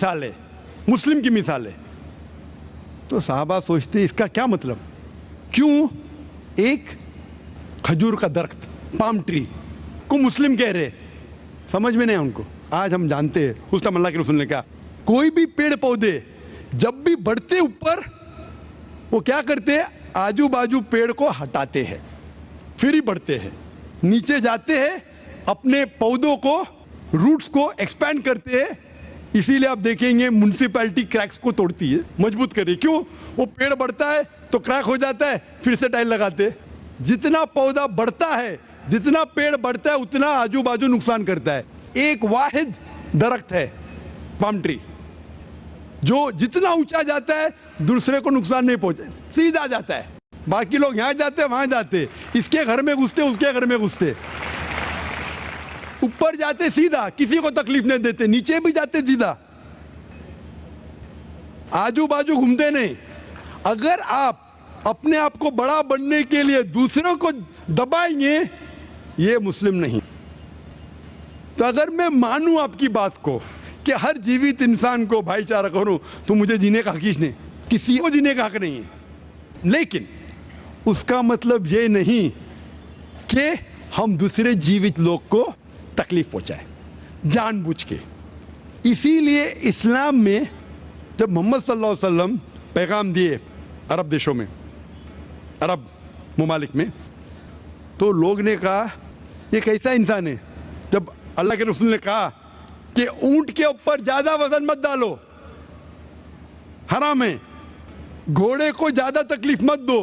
मिसाल है, मुस्लिम की मिसाल है। तो साहबा सोचते इसका क्या मतलब, क्यों एक खजूर का दरख्त, पाम ट्री को मुस्लिम कह रहे, समझ में नहीं उनको। आज हम जानते हैं, उस टाइम अल्लाह के रसूल ने कहा कोई भी पेड़ पौधे जब भी बढ़ते ऊपर, वो क्या करते हैं, आजू बाजू पेड़ को हटाते हैं, फिर ही बढ़ते हैं, नीचे जाते हैं, अपने पौधों को, रूट्स को एक्सपैंड करते हैं। इसीलिए आप देखेंगे म्युनिसिपैलिटी क्रैक्स को तोड़ती है, मजबूत करे, क्यों, वो पेड़ बढ़ता है तो क्रैक हो जाता है, फिर से टाइल लगाते हैं। जितना पौधा बढ़ता है, जितना पेड़ बढ़ता है, उतना आजू बाजू नुकसान करता है। एक वाहिद दरख्त है पाम ट्री, जो जितना ऊंचा जाता है दूसरे को नुकसान नहीं पहुंचे, सीधा जाता है। बाकी लोग यहां जाते हैं, वहां जाते, इसके घर में घुसते, उसके घर में घुसते, ऊपर जाते सीधा, किसी को तकलीफ नहीं देते, नीचे भी जाते सीधा, आजू बाजू घूमते नहीं। अगर आप अपने आप को बड़ा बनने के लिए दूसरों को दबाएंगे, ये मुस्लिम नहीं। तो अगर मैं मानूं आपकी बात को कि हर जीवित इंसान को भाईचारा करूं, तो मुझे जीने का हक ही नहीं, किसी को जीने का हक नहीं है। लेकिन उसका मतलब ये नहीं कि हम दूसरे जीवित लोग को तकलीफ पहुंचाए जानबूझ के। इसीलिए इस्लाम में जब मोहम्मद सल्लल्लाहु अलैहि वसल्लम पैगाम दिए अरब देशों में, अरब मुमालिक में, तो लोग ने कहा ये कैसा इंसान है। जब अल्लाह के रसूल ने कहा कि ऊंट के ऊपर ज्यादा वजन मत डालो, हराम है, घोड़े को ज्यादा तकलीफ मत दो,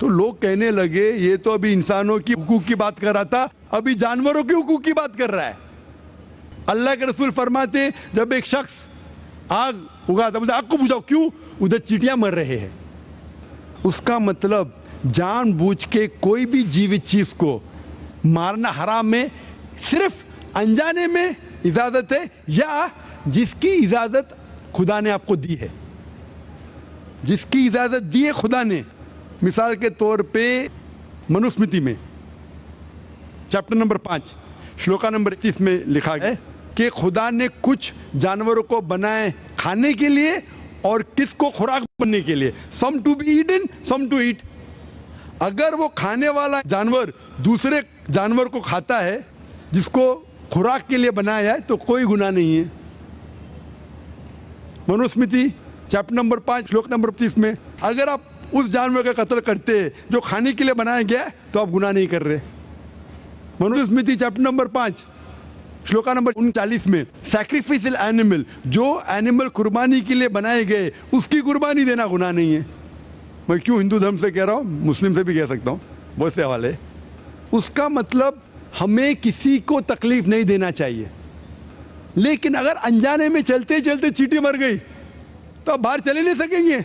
तो लोग कहने लगे ये तो अभी इंसानों की हुकूक की बात कर रहा था, अभी जानवरों की हुकूक की बात कर रहा है। अल्लाह के रसूल फरमाते जब एक शख्स आग उगाता, मुझे आग को बुझाओ, क्यों, उधर चींटियां मर रहे हैं। उसका मतलब जानबूझ के कोई भी जीवित चीज को मारना हराम है, सिर्फ अनजाने में इजाजत है, या जिसकी इजाजत खुदा ने आपको दी है, जिसकी इजाजत दी है खुदा ने। मिसाल के तौर पे मनुस्मृति में चैप्टर नंबर 5 श्लोका नंबर 31 में लिखा है कि खुदा ने कुछ जानवरों को बनाए खाने के लिए और किसको खुराक बनने के लिए, some to be eaten some to eat. अगर वो खाने वाला जानवर दूसरे जानवर को खाता है जिसको खुराक के लिए बनाया है, तो कोई गुनाह नहीं है। मनुस्मृति चैप्टर नंबर 5 श्लोक नंबर 30 में अगर आप उस जानवर का कत्ल करते जो खाने के लिए बनाया गया, तो आप गुनाह नहीं कर रहे। Manusmriti chapter number 5 shloka number 39 में सैक्रिफिशियल एनिमल, जो एनिमल कुर्बानी के लिए बनाए गए, उसकी कुर्बानी देना गुनाह नहीं है। मैं क्यों हिंदू धर्म से कह रहा हूँ, मुस्लिम से भी कह सकता हूँ, बहुत से हवाले। उसका मतलब हमें किसी को तकलीफ नहीं देना चाहिए। लेकिन अगर अनजाने में चलते चलते चींटी मर गई, तो आप बाहर चले नहीं सकेंगे,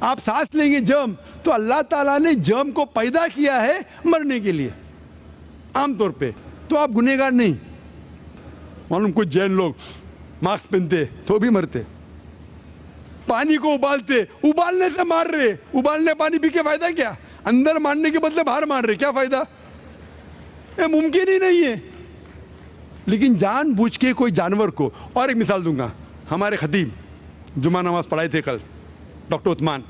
आप सांस लेंगे जर्म, तो अल्लाह ताला ने जर्म को पैदा किया है मरने के लिए आमतौर पे, तो आप गुनहगार नहीं। मालूम कुछ जैन लोग मास्क पहनते तो भी मरते, पानी को उबालते, उबालने से मार रहे, उबालने पानी पी के फायदा क्या, अंदर मारने के बदले बाहर मार रहे, क्या फायदा, ये मुमकिन ही नहीं है। लेकिन जानबूझ के कोई जानवर को, और एक मिसाल दूंगा, हमारे खतीब जुमा नमाज पढ़ाए थे कल, डॉक्टर उस्मान,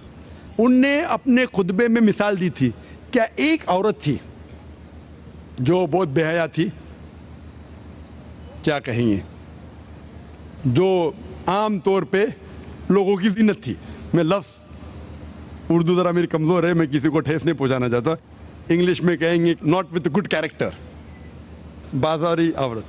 उनने अपने खुतबे में मिसाल दी थी। क्या एक औरत थी जो बहुत बेहया थी, क्या कहेंगे, जो आम तौर पे लोगों की जीनत थी। मैं लफ्ज़ उर्दू ज़रा मेरी कमज़ोर है, मैं किसी को ठेस नहीं पहुंचाना चाहता, इंग्लिश में कहेंगे नॉट विथ गुड कैरेक्टर, बाजारी औरत।